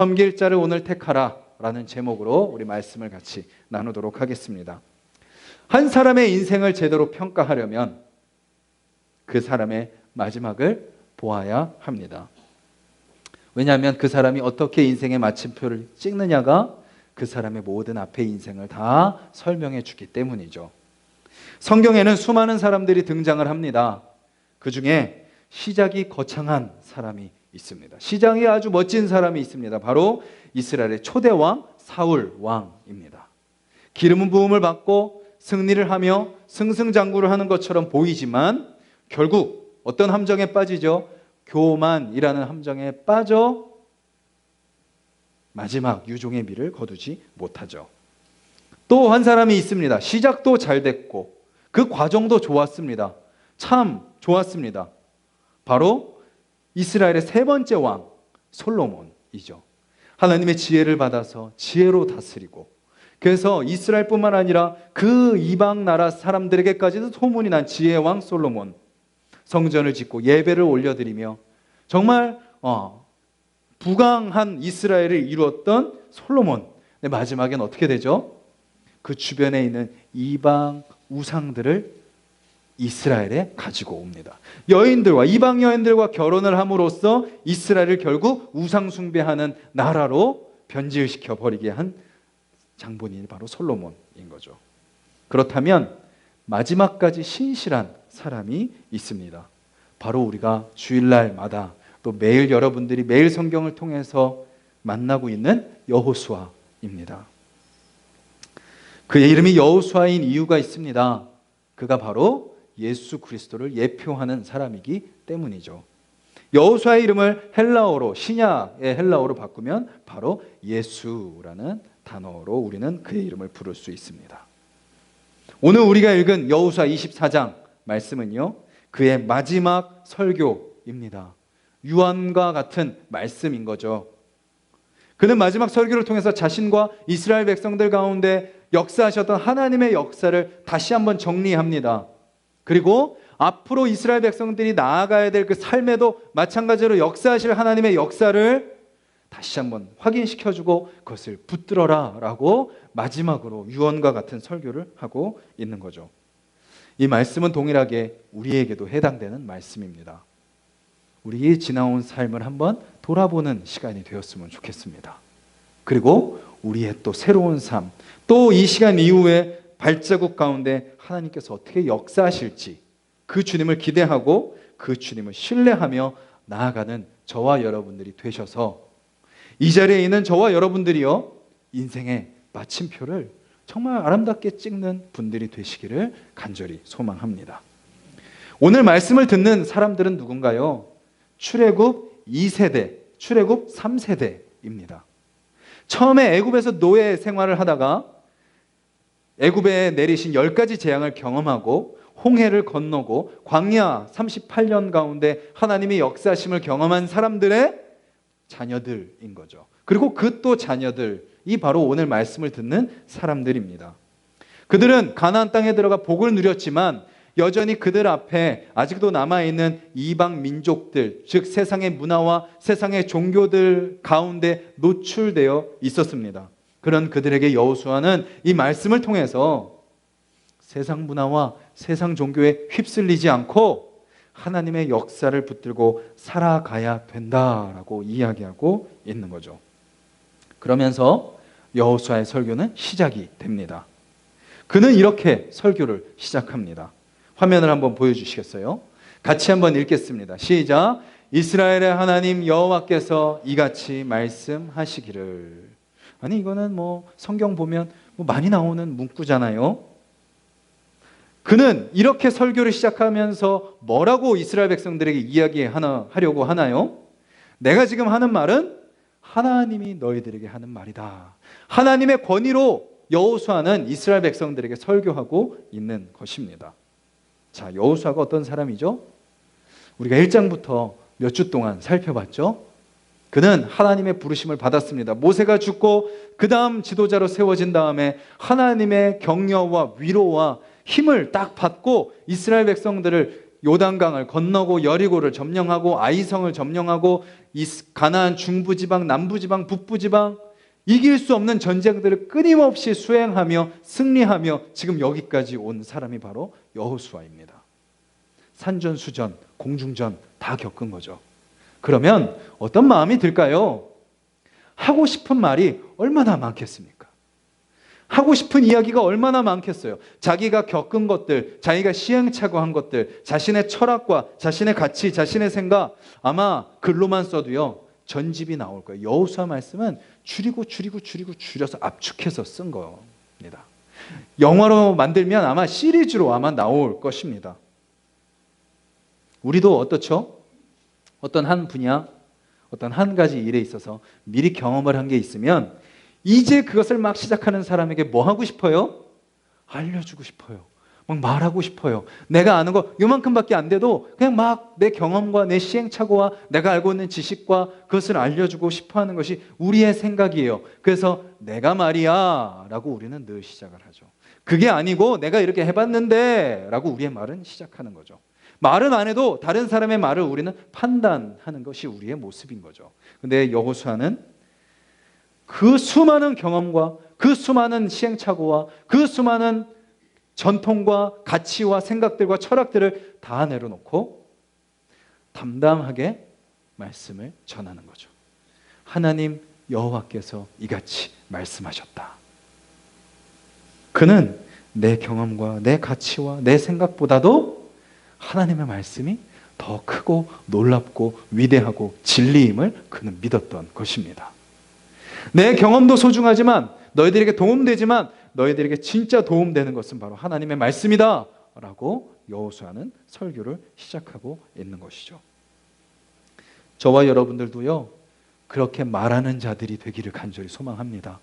섬길 자를 오늘 택하라 라는 제목으로 우리 말씀을 같이 나누도록 하겠습니다. 한 사람의 인생을 제대로 평가하려면 그 사람의 마지막을 보아야 합니다. 왜냐하면 그 사람이 어떻게 인생의 마침표를 찍느냐가 그 사람의 모든 앞의 인생을 다 설명해 주기 때문이죠. 성경에는 수많은 사람들이 등장을 합니다. 그 중에 시작이 거창한 사람이 있습니다. 시작이 아주 멋진 사람이 있습니다. 바로 이스라엘의 초대 왕 사울 왕입니다. 기름 부음을 받고 승리를 하며 승승장구를 하는 것처럼 보이지만 결국 어떤 함정에 빠지죠? 교만이라는 함정에 빠져 마지막 유종의 미를 거두지 못하죠. 또 한 사람이 있습니다. 시작도 잘 됐고 그 과정도 좋았습니다. 참 좋았습니다. 바로 이스라엘의 세 번째 왕 솔로몬이죠. 하나님의 지혜를 받아서 지혜로 다스리고, 그래서 이스라엘뿐만 아니라 그 이방 나라 사람들에게까지도 소문이 난 지혜의 왕 솔로몬, 성전을 짓고 예배를 올려드리며 정말 부강한 이스라엘을 이루었던 솔로몬. 마지막엔 어떻게 되죠? 그 주변에 있는 이방 우상들을 이스라엘에 가지고 옵니다. 여인들과 이방 여인들과 결혼을 함으로써 이스라엘을 결국 우상 숭배하는 나라로 변질시켜 버리게 한 장본인이 바로 솔로몬인 거죠. 그렇다면 마지막까지 신실한 사람이 있습니다. 바로 우리가 주일날마다 또 매일 여러분들이 매일 성경을 통해서 만나고 있는 여호수아입니다. 그의 이름이 여호수아인 이유가 있습니다. 그가 바로 예수 그리스도를 예표하는 사람이기 때문이죠. 여호수아의 이름을 헬라어로, 신약의 헬라어로 바꾸면 바로 예수라는 단어로 우리는 그의 이름을 부를 수 있습니다. 오늘 우리가 읽은 여호수아 24장 말씀은요, 그의 마지막 설교입니다. 유언과 같은 말씀인 거죠. 그는 마지막 설교를 통해서 자신과 이스라엘 백성들 가운데 역사하셨던 하나님의 역사를 다시 한번 정리합니다. 그리고 앞으로 이스라엘 백성들이 나아가야 될 그 삶에도 마찬가지로 역사하실 하나님의 역사를 다시 한번 확인시켜주고 그것을 붙들어라 라고 마지막으로 유언과 같은 설교를 하고 있는 거죠. 이 말씀은 동일하게 우리에게도 해당되는 말씀입니다. 우리의 지나온 삶을 한번 돌아보는 시간이 되었으면 좋겠습니다. 그리고 우리의 또 새로운 삶, 또 이 시간 이후에 발자국 가운데 하나님께서 어떻게 역사하실지 그 주님을 기대하고 그 주님을 신뢰하며 나아가는 저와 여러분들이 되셔서 이 자리에 있는 저와 여러분들이요, 인생의 마침표를 정말 아름답게 찍는 분들이 되시기를 간절히 소망합니다. 오늘 말씀을 듣는 사람들은 누군가요? 출애굽 2세대, 출애굽 3세대입니다. 처음에 애굽에서 노예 생활을 하다가 애굽에 내리신 10가지 재앙을 경험하고 홍해를 건너고 광야 38년 가운데 하나님의 역사심을 경험한 사람들의 자녀들인 거죠. 그리고 그 또 자녀들이 바로 오늘 말씀을 듣는 사람들입니다. 그들은 가나안 땅에 들어가 복을 누렸지만 여전히 그들 앞에 아직도 남아있는 이방 민족들, 즉 세상의 문화와 세상의 종교들 가운데 노출되어 있었습니다. 그런 그들에게 여호수아는 이 말씀을 통해서 세상 문화와 세상 종교에 휩쓸리지 않고 하나님의 역사를 붙들고 살아가야 된다라고 이야기하고 있는 거죠. 그러면서 여호수아의 설교는 시작이 됩니다. 그는 이렇게 설교를 시작합니다. 화면을 한번 보여주시겠어요? 같이 한번 읽겠습니다. 시작. 이스라엘의 하나님 여호와께서 이같이 말씀하시기를. 아니 이거는 성경 보면 많이 나오는 문구잖아요. 그는 이렇게 설교를 시작하면서 뭐라고 이스라엘 백성들에게 이야기하려고 하나요? 내가 지금 하는 말은 하나님이 너희들에게 하는 말이다. 하나님의 권위로 여호수아는 이스라엘 백성들에게 설교하고 있는 것입니다. 자, 여호수아가 어떤 사람이죠? 우리가 1장부터 몇 주 동안 살펴봤죠? 그는 하나님의 부르심을 받았습니다. 모세가 죽고 그 다음 지도자로 세워진 다음에 하나님의 격려와 위로와 힘을 딱 받고 이스라엘 백성들을 요단강을 건너고 여리고를 점령하고 아이성을 점령하고 이 가나안 중부지방, 남부지방, 북부지방 이길 수 없는 전쟁들을 끊임없이 수행하며 승리하며 지금 여기까지 온 사람이 바로 여호수아입니다. 산전수전, 공중전 다 겪은 거죠. 그러면 어떤 마음이 들까요? 하고 싶은 말이 얼마나 많겠습니까? 하고 싶은 이야기가 얼마나 많겠어요. 자기가 겪은 것들, 자기가 시행착오한 것들, 자신의 철학과 자신의 가치, 자신의 생각 아마 글로만 써도요 전집이 나올 거예요. 여호수아 말씀은 줄여서 압축해서 쓴 겁니다. 영화로 만들면 아마 시리즈로 아마 나올 것입니다. 우리도 어떻죠? 어떤 한 분야, 어떤 한 가지 일에 있어서 미리 경험을 한 게 있으면 이제 그것을 막 시작하는 사람에게 뭐 하고 싶어요? 알려주고 싶어요. 막 말하고 싶어요. 내가 아는 거 요만큼밖에 안 돼도 그냥 막 내 경험과 내 시행착오와 내가 알고 있는 지식과 그것을 알려주고 싶어하는 것이 우리의 생각이에요. 그래서 내가 말이야 라고 우리는 늘 시작을 하죠. 그게 아니고 내가 이렇게 해봤는데 라고 우리의 말은 시작하는 거죠. 말은 안 해도 다른 사람의 말을 우리는 판단하는 것이 우리의 모습인 거죠. 근데 여호수아는 그 수많은 경험과 그 수많은 시행착오와 그 수많은 전통과 가치와 생각들과 철학들을 다 내려놓고 담담하게 말씀을 전하는 거죠. 하나님 여호와께서 이같이 말씀하셨다. 그는 내 경험과 내 가치와 내 생각보다도 하나님의 말씀이 더 크고 놀랍고 위대하고 진리임을 그는 믿었던 것입니다. 내 경험도 소중하지만 너희들에게 도움되지만 너희들에게 진짜 도움되는 것은 바로 하나님의 말씀이다 라고 여호수아는 설교를 시작하고 있는 것이죠. 저와 여러분들도요 그렇게 말하는 자들이 되기를 간절히 소망합니다.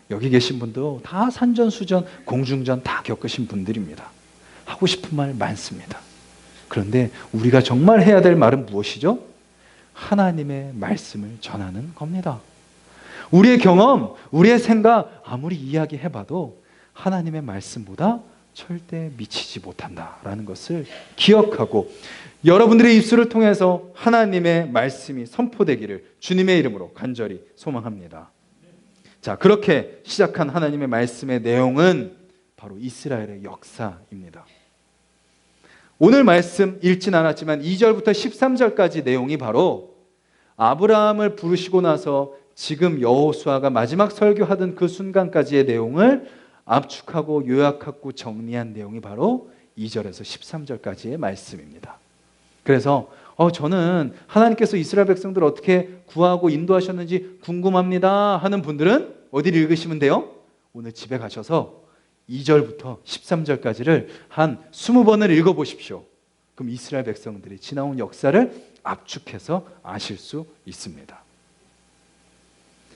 여기 계신 분도 다 산전수전 공중전 다 겪으신 분들입니다. 하고 싶은 말 많습니다. 그런데 우리가 정말 해야 될 말은 무엇이죠? 하나님의 말씀을 전하는 겁니다. 우리의 경험, 우리의 생각 아무리 이야기해봐도 하나님의 말씀보다 절대 미치지 못한다라는 것을 기억하고 여러분들의 입술을 통해서 하나님의 말씀이 선포되기를 주님의 이름으로 간절히 소망합니다. 자, 그렇게 시작한 하나님의 말씀의 내용은 바로 이스라엘의 역사입니다. 오늘 말씀 읽진 않았지만 2절부터 13절까지 내용이 바로 아브라함을 부르시고 나서 지금 여호수아가 마지막 설교하던 그 순간까지의 내용을 압축하고 요약하고 정리한 내용이 바로 2절에서 13절까지의 말씀입니다. 그래서 저는 하나님께서 이스라엘 백성들을 어떻게 구하고 인도하셨는지 궁금합니다 하는 분들은 어디를 읽으시면 돼요? 오늘 집에 가셔서 2절부터 13절까지를 한 20번을 읽어보십시오. 그럼 이스라엘 백성들이 지나온 역사를 압축해서 아실 수 있습니다.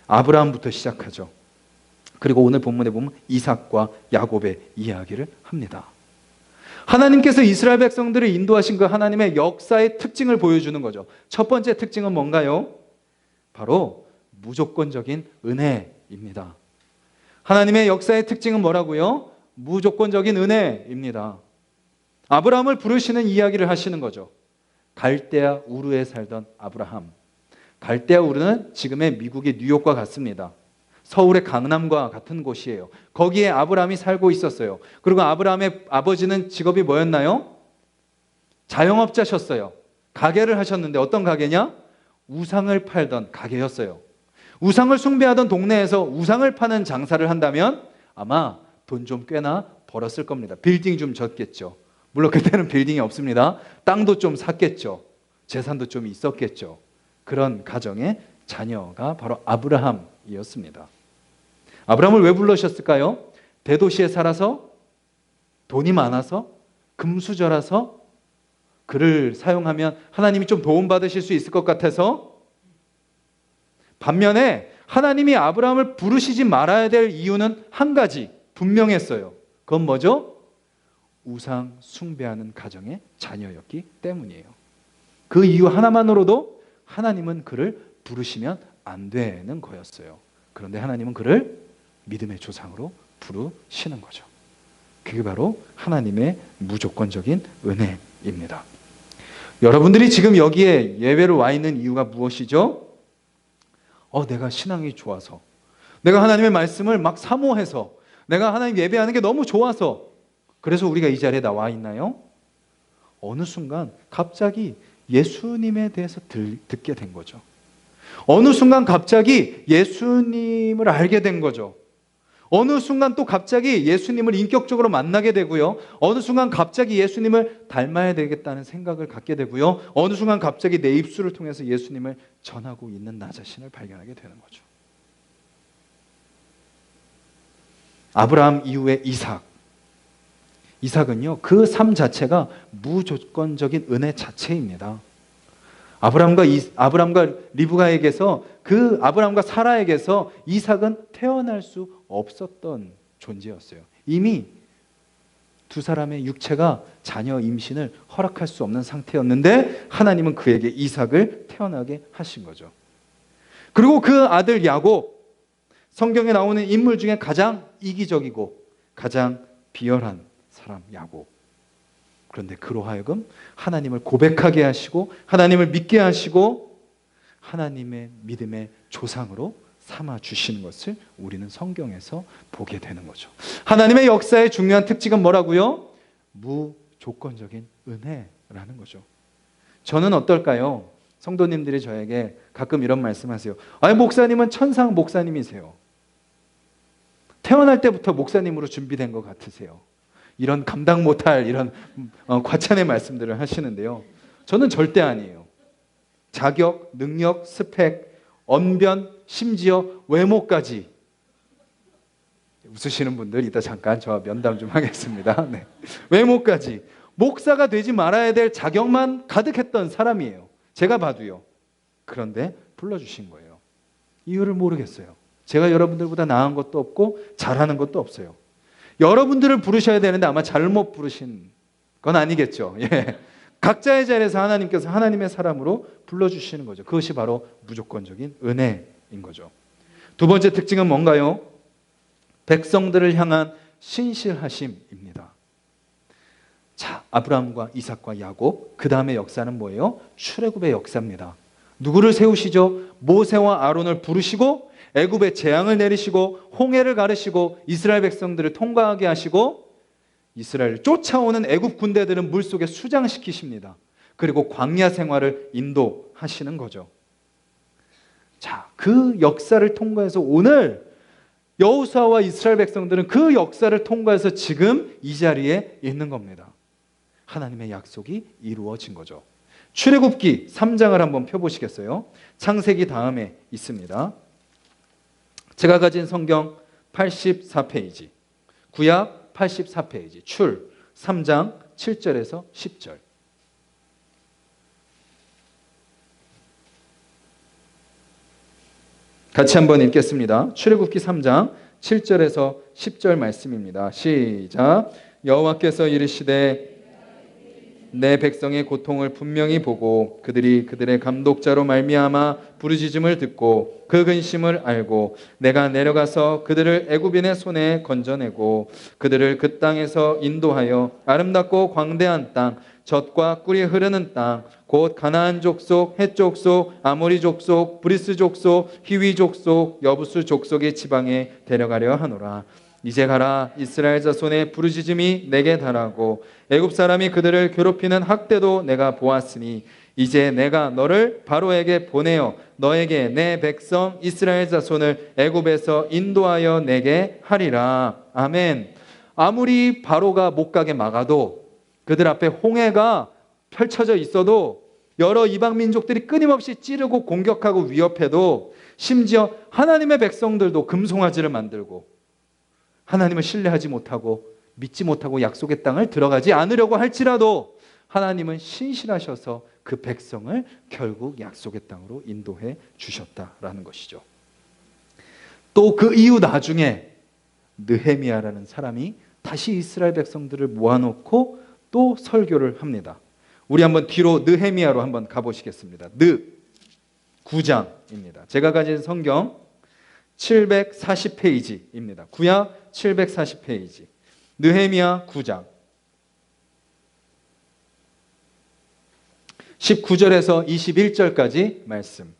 아브라함부터 시작하죠. 그리고 오늘 본문에 보면 이삭과 야곱의 이야기를 합니다. 하나님께서 이스라엘 백성들을 인도하신 그 하나님의 역사의 특징을 보여주는 거죠. 첫 번째 특징은 뭔가요? 바로 무조건적인 은혜입니다. 하나님의 역사의 특징은 뭐라고요? 무조건적인 은혜입니다. 아브라함을 부르시는 이야기를 하시는 거죠. 갈대아 우르에 살던 아브라함. 갈대아 우르는 지금의 미국의 뉴욕과 같습니다. 서울의 강남과 같은 곳이에요. 거기에 아브라함이 살고 있었어요. 그리고 아브라함의 아버지는 직업이 뭐였나요? 자영업자셨어요. 가게를 하셨는데 어떤 가게냐? 우상을 팔던 가게였어요. 우상을 숭배하던 동네에서 우상을 파는 장사를 한다면 아마 돈 좀 꽤나 벌었을 겁니다. 빌딩 좀 졌겠죠. 물론 그때는 빌딩이 없습니다. 땅도 좀 샀겠죠. 재산도 좀 있었겠죠. 그런 가정의 자녀가 바로 아브라함이었습니다. 아브라함을 왜 불러셨을까요? 대도시에 살아서 돈이 많아서 금수저라서 그를 사용하면 하나님이 좀 도움받으실 수 있을 것 같아서 반면에 하나님이 아브라함을 부르시지 말아야 될 이유는 한 가지 분명했어요. 그건 뭐죠? 우상 숭배하는 가정의 자녀였기 때문이에요. 그 이유 하나만으로도 하나님은 그를 부르시면 안 되는 거였어요. 그런데 하나님은 그를 믿음의 조상으로 부르시는 거죠. 그게 바로 하나님의 무조건적인 입니다. 여러분들이 지금 여기에 예배로 와 있는 이유가 무엇이죠? 내가 신앙이 좋아서, 내가 하나님의 말씀을 막 사모해서, 내가 하나님 예배하는 게 너무 좋아서, 그래서 우리가 이 자리에 나와 있나요? 어느 순간 갑자기 예수님에 대해서 듣게 된 거죠. 어느 순간 갑자기 예수님을 알게 된 거죠. 어느 순간 또 갑자기 예수님을 인격적으로 만나게 되고요. 어느 순간 갑자기 예수님을 닮아야 되겠다는 생각을 갖게 되고요. 어느 순간 갑자기 내 입술을 통해서 예수님을 전하고 있는 나 자신을 발견하게 되는 거죠. 아브라함 이후에 이삭은요, 그 삶 자체가 무조건적인 은혜 자체입니다. 아브라함과 리브가에게서, 그 아브라함과 사라에게서 이삭은 태어날 수 없었던 존재였어요. 이미 두 사람의 육체가 자녀 임신을 허락할 수 없는 상태였는데 하나님은 그에게 이삭을 태어나게 하신 거죠. 그리고 그 아들 야곱, 성경에 나오는 인물 중에 가장 이기적이고 가장 비열한 사람 야곱. 그런데 그로 하여금 하나님을 고백하게 하시고 하나님을 믿게 하시고 하나님의 믿음의 조상으로 삼아 주시는 것을 우리는 성경에서 보게 되는 거죠. 하나님의 역사의 중요한 특징은 뭐라고요? 무조건적인 은혜라는 거죠. 저는 어떨까요? 성도님들이 저에게 가끔 이런 말씀하세요. 목사님은 천상 목사님이세요. 태어날 때부터 목사님으로 준비된 것 같으세요. 이런 감당 못할 이런 과찬의 말씀들을 하시는데요. 저는 절대 아니에요. 자격, 능력, 스펙, 언변, 심지어 외모까지. 웃으시는 분들 이따 잠깐 저와 면담 좀 하겠습니다. 네. 외모까지. 목사가 되지 말아야 될 자격만 가득했던 사람이에요. 제가 봐도요. 그런데 불러주신 거예요. 이유를 모르겠어요. 제가 여러분들보다 나은 것도 없고 잘하는 것도 없어요. 여러분들을 부르셔야 되는데 아마 잘못 부르신 건 아니겠죠. 예. 각자의 자리에서 하나님께서 하나님의 사람으로 불러주시는 거죠. 그것이 바로 무조건적인 은혜인 거죠. 두 번째 특징은 뭔가요? 백성들을 향한 신실하심입니다. 자, 아브라함과 이삭과 야곱, 그 다음의 역사는 뭐예요? 출애굽의 역사입니다. 누구를 세우시죠? 모세와 아론을 부르시고 애굽의 재앙을 내리시고 홍해를 가르시고 이스라엘 백성들을 통과하게 하시고 이스라엘을 쫓아오는 애굽 군대들은 물속에 수장시키십니다. 그리고 광야 생활을 인도하시는 거죠. 자, 그 역사를 통과해서 오늘 여호수아와 이스라엘 백성들은 그 역사를 통과해서 지금 이 자리에 있는 겁니다. 하나님의 약속이 이루어진 거죠. 출애굽기 3장을 한번 펴보시겠어요? 창세기 다음에 있습니다. 제가 가진 성경 84페이지, 구약 84페이지, 출 3장 7절에서 10절. 같이 한번 읽겠습니다. 출애굽기 3장 7절에서 10절 말씀입니다. 시작. 여호와께서 이르시되 내 백성의 고통을 분명히 보고 그들이 그들의 감독자로 말미암아 부르짖음을 듣고 그 근심을 알고 내가 내려가서 그들을 애굽인의 손에 건져내고 그들을 그 땅에서 인도하여 아름답고 광대한 땅 젖과 꿀이 흐르는 땅 곧 가나안 족속, 헷 족속, 아모리 족속, 브리스 족속, 히위 족속, 여부스 족속의 지방에 데려가려 하노라. 이제 가라. 이스라엘 자손의 부르짖음이 내게 달하고 애굽 사람이 그들을 괴롭히는 학대도 내가 보았으니 이제 내가 너를 바로에게 보내어 너에게 내 백성 이스라엘 자손을 애굽에서 인도하여 내게 하리라. 아멘. 아무리 바로가 못 가게 막아도 그들 앞에 홍해가 펼쳐져 있어도 여러 이방 민족들이 끊임없이 찌르고 공격하고 위협해도 심지어 하나님의 백성들도 금송아지를 만들고 하나님을 신뢰하지 못하고 믿지 못하고 약속의 땅을 들어가지 않으려고 할지라도 하나님은 신실하셔서 그 백성을 결국 약속의 땅으로 인도해 주셨다라는 것이죠. 또 그 이후 나중에 느헤미야라는 사람이 다시 이스라엘 백성들을 모아놓고 또 설교를 합니다. 우리 한번 뒤로 느헤미야로 한번 가보시겠습니다. 9장입니다. 제가 가진 성경 740페이지입니다. 구약 740페이지. 느헤미야 9장. 19절에서 21절까지 말씀.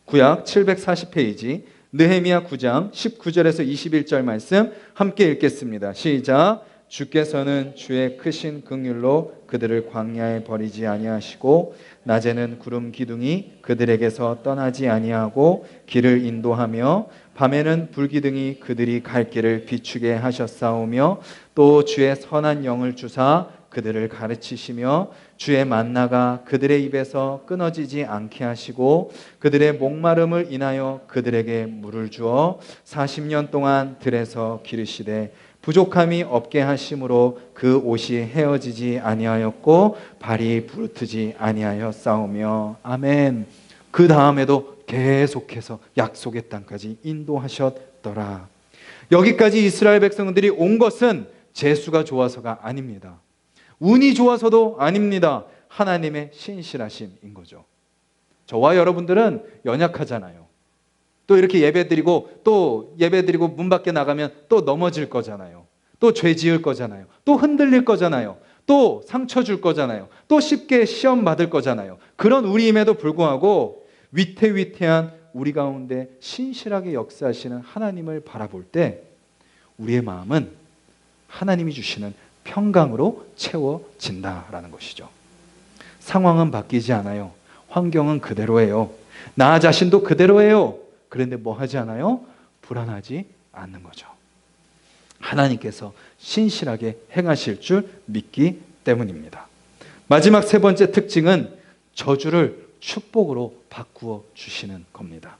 구약 740페이지 느헤미야 9장 19절에서 21절 말씀 함께 읽겠습니다. 시작. 주께서는 주의 크신 긍휼로 그들을 광야에 버리지 아니하시고 낮에는 구름 기둥이 그들에게서 떠나지 아니하고 길을 인도하며 밤에는 불기둥이 그들이 갈 길을 비추게 하셨사오며 또 주의 선한 영을 주사 그들을 가르치시며 주의 만나가 그들의 입에서 끊어지지 않게 하시고 그들의 목마름을 인하여 그들에게 물을 주어 40년 동안 들에서 기르시되 부족함이 없게 하심으로 그 옷이 헤어지지 아니하였고 발이 부르트지 아니하였사오며. 아멘. 그 다음에도 계속해서 약속의 땅까지 인도하셨더라. 여기까지 이스라엘 백성들이 온 것은 재수가 좋아서가 아닙니다. 운이 좋아서도 아닙니다. 하나님의 신실하심인 거죠. 저와 여러분들은 연약하잖아요. 또 이렇게 예배드리고 문 밖에 나가면 또 넘어질 거잖아요. 또 죄 지을 거잖아요. 또 흔들릴 거잖아요. 또 상처 줄 거잖아요. 또 쉽게 시험 받을 거잖아요. 그런 우리임에도 불구하고 위태위태한 우리 가운데 신실하게 역사하시는 하나님을 바라볼 때 우리의 마음은 하나님이 주시는 평강으로 채워진다라는 것이죠. 상황은 바뀌지 않아요. 환경은 그대로예요. 나 자신도 그대로예요. 그런데 뭐 하지 않아요? 불안하지 않는 거죠. 하나님께서 신실하게 행하실 줄 믿기 때문입니다. 마지막 세 번째 특징은 저주를 축복으로 바꾸어 주시는 겁니다.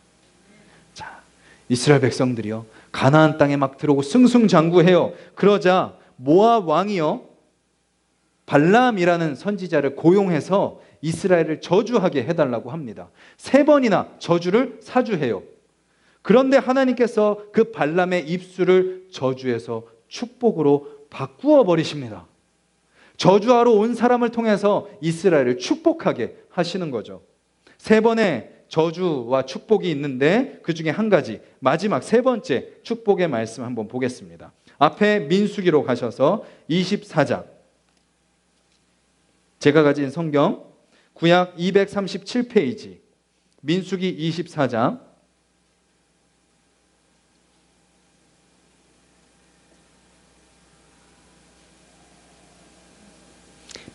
자, 이스라엘 백성들이요, 가나안 땅에 막 들어오고 승승장구해요. 그러자 모압 왕이요, 발람이라는 선지자를 고용해서 이스라엘을 저주하게 해달라고 합니다. 3번이나 저주를 사주해요. 그런데 하나님께서 그 발람의 입술을 저주해서 축복으로 바꾸어 버리십니다. 저주하러 온 사람을 통해서 이스라엘을 축복하게 하시는 거죠. 3번의 저주와 축복이 있는데 그 중에 한 가지, 마지막 3번째 축복의 말씀 한번 보겠습니다. 앞에 민수기로 가셔서 24장, 제가 가진 성경 구약 237페이지 민수기 24장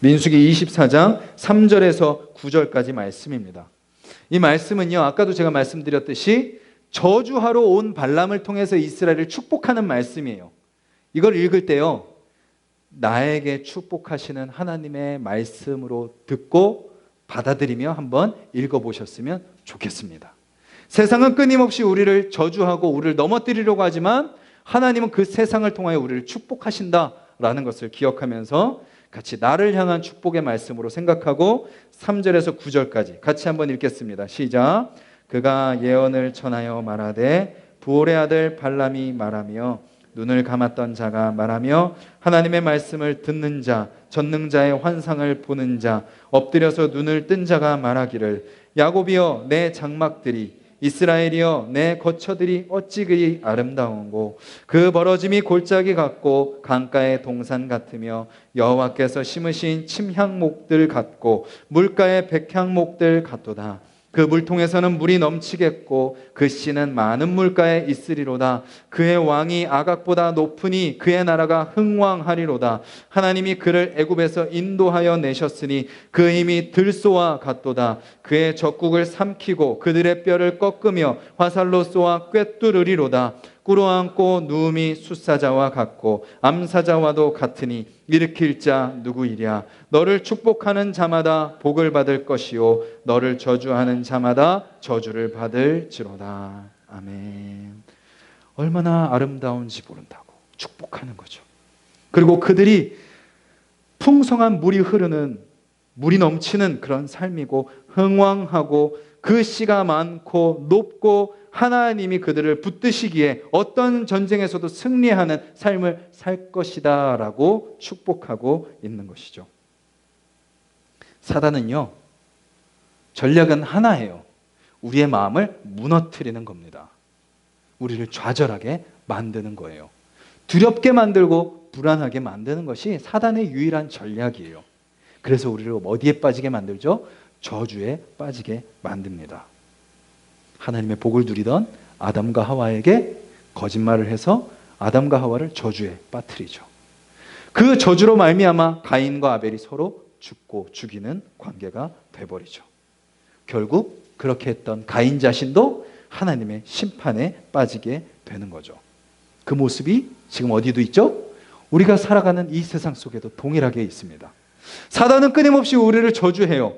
민수기 24장 3절에서 9절까지 말씀입니다. 이 말씀은요, 아까도 제가 말씀드렸듯이 저주하러 온 발람을 통해서 이스라엘을 축복하는 말씀이에요. 이걸 읽을 때요, 나에게 축복하시는 하나님의 말씀으로 듣고 받아들이며 한번 읽어보셨으면 좋겠습니다. 세상은 끊임없이 우리를 저주하고 우리를 넘어뜨리려고 하지만 하나님은 그 세상을 통하여 우리를 축복하신다라는 것을 기억하면서 같이 나를 향한 축복의 말씀으로 생각하고 3절에서 9절까지 같이 한번 읽겠습니다. 시작. 그가 예언을 전하여 말하되 부올의 아들 발람이 말하며 눈을 감았던 자가 말하며 하나님의 말씀을 듣는 자, 전능자의 환상을 보는 자, 엎드려서 눈을 뜬 자가 말하기를 야곱이여 내 장막들이, 이스라엘이여 내 거처들이 어찌 그리 아름다운고 그 벌어짐이 골짜기 같고 강가의 동산 같으며 여호와께서 심으신 침향목들 같고 물가의 백향목들 같도다. 그 물통에서는 물이 넘치겠고 그 씨는 많은 물가에 있으리로다. 그의 왕이 아각보다 높으니 그의 나라가 흥왕하리로다. 하나님이 그를 애굽에서 인도하여 내셨으니 그 힘이 들소와 같도다. 그의 적국을 삼키고 그들의 뼈를 꺾으며 화살로 쏘아 꿰뚫으리로다. 꿇어앉고 누움이 숫사자와 같고 암사자와도 같으니 일으킬 자 누구이랴. 너를 축복하는 자마다 복을 받을 것이요 너를 저주하는 자마다 저주를 받을지로다. 아멘. 얼마나 아름다운지 모른다고 축복하는 거죠. 그리고 그들이 풍성한 물이 흐르는, 물이 넘치는 그런 삶이고 흥왕하고 그 씨가 많고 높고 하나님이 그들을 붙드시기에 어떤 전쟁에서도 승리하는 삶을 살 것이다 라고 축복하고 있는 것이죠. 사단은요, 전략은 하나예요. 우리의 마음을 무너뜨리는 겁니다. 우리를 좌절하게 만드는 거예요. 두렵게 만들고 불안하게 만드는 것이 사단의 유일한 전략이에요. 그래서 우리를 어디에 빠지게 만들죠? 저주에 빠지게 만듭니다. 하나님의 복을 누리던 아담과 하와에게 거짓말을 해서 아담과 하와를 저주에 빠뜨리죠. 그 저주로 말미암아 가인과 아벨이 서로 죽고 죽이는 관계가 돼버리죠. 결국 그렇게 했던 가인 자신도 하나님의 심판에 빠지게 되는 거죠. 그 모습이 지금 어디도 있죠? 우리가 살아가는 이 세상 속에도 동일하게 있습니다. 사단은 끊임없이 우리를 저주해요.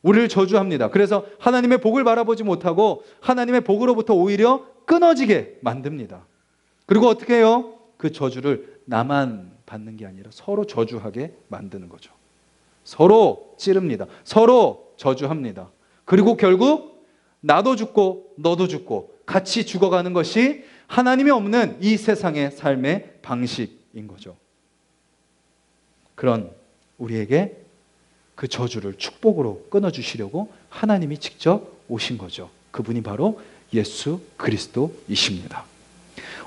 우리를 저주합니다. 그래서 하나님의 복을 바라보지 못하고 하나님의 복으로부터 오히려 끊어지게 만듭니다. 그리고 어떻게 해요? 그 저주를 나만 받는 게 아니라 서로 저주하게 만드는 거죠. 서로 찌릅니다. 서로 저주합니다. 그리고 결국 나도 죽고 너도 죽고 같이 죽어가는 것이 하나님이 없는 이 세상의 삶의 방식인 거죠. 그런 우리에게 그 저주를 축복으로 끊어주시려고 하나님이 직접 오신 거죠. 그분이 바로 예수 그리스도이십니다.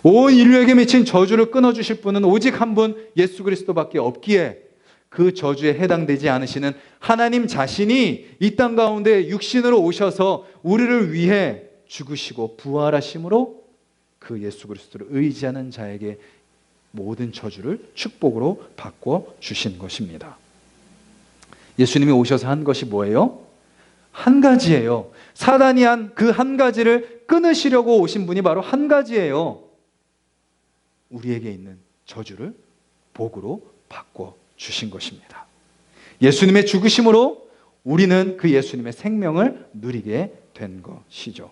온 인류에게 미친 저주를 끊어주실 분은 오직 한 분 예수 그리스도밖에 없기에 그 저주에 해당되지 않으시는 하나님 자신이 이 땅 가운데 육신으로 오셔서 우리를 위해 죽으시고 부활하심으로 그 예수 그리스도를 의지하는 자에게 모든 저주를 축복으로 바꿔 주신 것입니다. 예수님이 오셔서 한 것이 뭐예요? 한 가지예요. 사단이 한 그 한 가지를 끊으시려고 오신 분이 바로 한 가지예요. 우리에게 있는 저주를 복으로 바꿔 주신 것입니다. 예수님의 죽으심으로 우리는 그 예수님의 생명을 누리게 된 것이죠.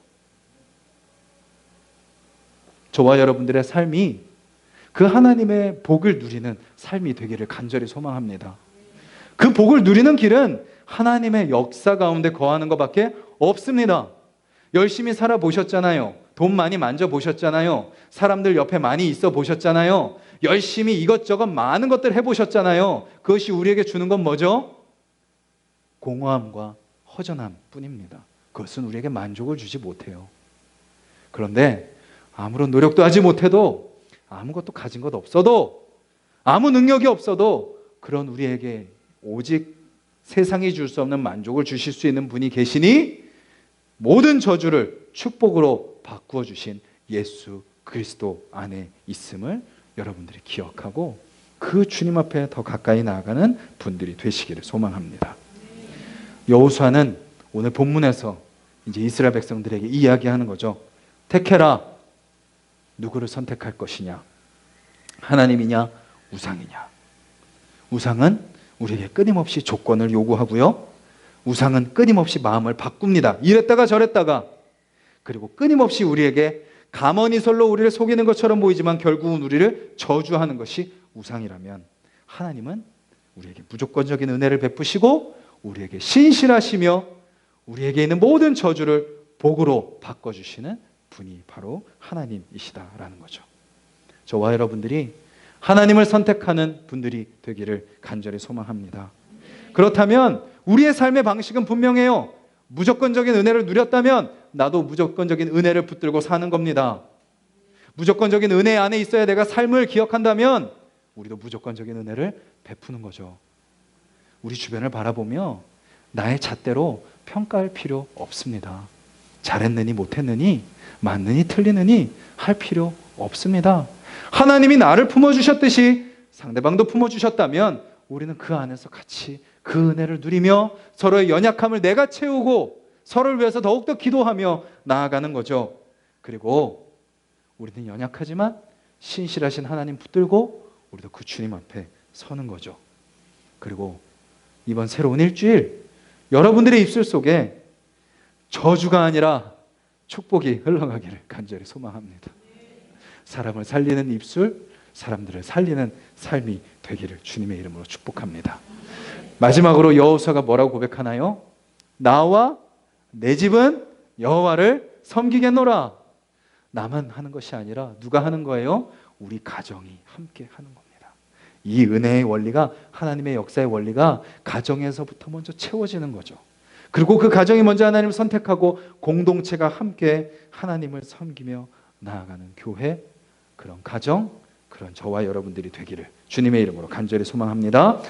저와 여러분들의 삶이 그 하나님의 복을 누리는 삶이 되기를 간절히 소망합니다. 그 복을 누리는 길은 하나님의 역사 가운데 거하는 것밖에 없습니다. 열심히 살아보셨잖아요. 돈 많이 만져보셨잖아요. 사람들 옆에 많이 있어 보셨잖아요. 열심히 이것저것 많은 것들 해보셨잖아요. 그것이 우리에게 주는 건 뭐죠? 공허함과 허전함 뿐입니다. 그것은 우리에게 만족을 주지 못해요. 그런데 아무런 노력도 하지 못해도, 아무것도 가진 것 없어도, 아무 능력이 없어도 그런 우리에게 오직 세상이 줄 수 없는 만족을 주실 수 있는 분이 계시니 모든 저주를 축복으로 바꾸어 주신 예수 그리스도 안에 있음을 여러분들이 기억하고 그 주님 앞에 더 가까이 나아가는 분들이 되시기를 소망합니다. 여호수아는 오늘 본문에서 이제 이스라엘 백성들에게 이야기하는 거죠. 택해라. 누구를 선택할 것이냐? 하나님이냐? 우상이냐? 우상은 우리에게 끊임없이 조건을 요구하고요. 우상은 끊임없이 마음을 바꿉니다. 이랬다가 저랬다가. 그리고 끊임없이 우리에게 가머니설로 우리를 속이는 것처럼 보이지만 결국은 우리를 저주하는 것이 우상이라면, 하나님은 우리에게 무조건적인 은혜를 베푸시고 우리에게 신실하시며 우리에게 있는 모든 저주를 복으로 바꿔주시는 분이 바로 하나님이시다라는 거죠. 저와 여러분들이 하나님을 선택하는 분들이 되기를 간절히 소망합니다. 그렇다면 우리의 삶의 방식은 분명해요. 무조건적인 은혜를 누렸다면 나도 무조건적인 은혜를 붙들고 사는 겁니다. 무조건적인 은혜 안에 있어야 내가 삶을 기억한다면 우리도 무조건적인 은혜를 베푸는 거죠. 우리 주변을 바라보며 나의 잣대로 평가할 필요 없습니다. 잘했느니 못했느니 맞느니 틀리느니 할 필요 없습니다. 하나님이 나를 품어주셨듯이 상대방도 품어주셨다면 우리는 그 안에서 같이 그 은혜를 누리며 서로의 연약함을 내가 채우고 서로를 위해서 더욱더 기도하며 나아가는 거죠. 그리고 우리는 연약하지만 신실하신 하나님 붙들고 우리도 그 주님 앞에 서는 거죠. 그리고 이번 새로운 일주일 여러분들의 입술 속에 저주가 아니라 축복이 흘러가기를 간절히 소망합니다. 사람을 살리는 입술, 사람들을 살리는 삶이 되기를 주님의 이름으로 축복합니다. 마지막으로 여호수아가 뭐라고 고백하나요? 나와 내 집은 여호와를 섬기겠노라. 나만 하는 것이 아니라 누가 하는 거예요? 우리 가정이 함께 하는 겁니다. 이 은혜의 원리가, 하나님의 역사의 원리가 가정에서부터 먼저 채워지는 거죠. 그리고 그 가정이 먼저 하나님을 선택하고 공동체가 함께 하나님을 섬기며 나아가는 교회, 그런 가정, 그런 저와 여러분들이 되기를 주님의 이름으로 간절히 소망합니다.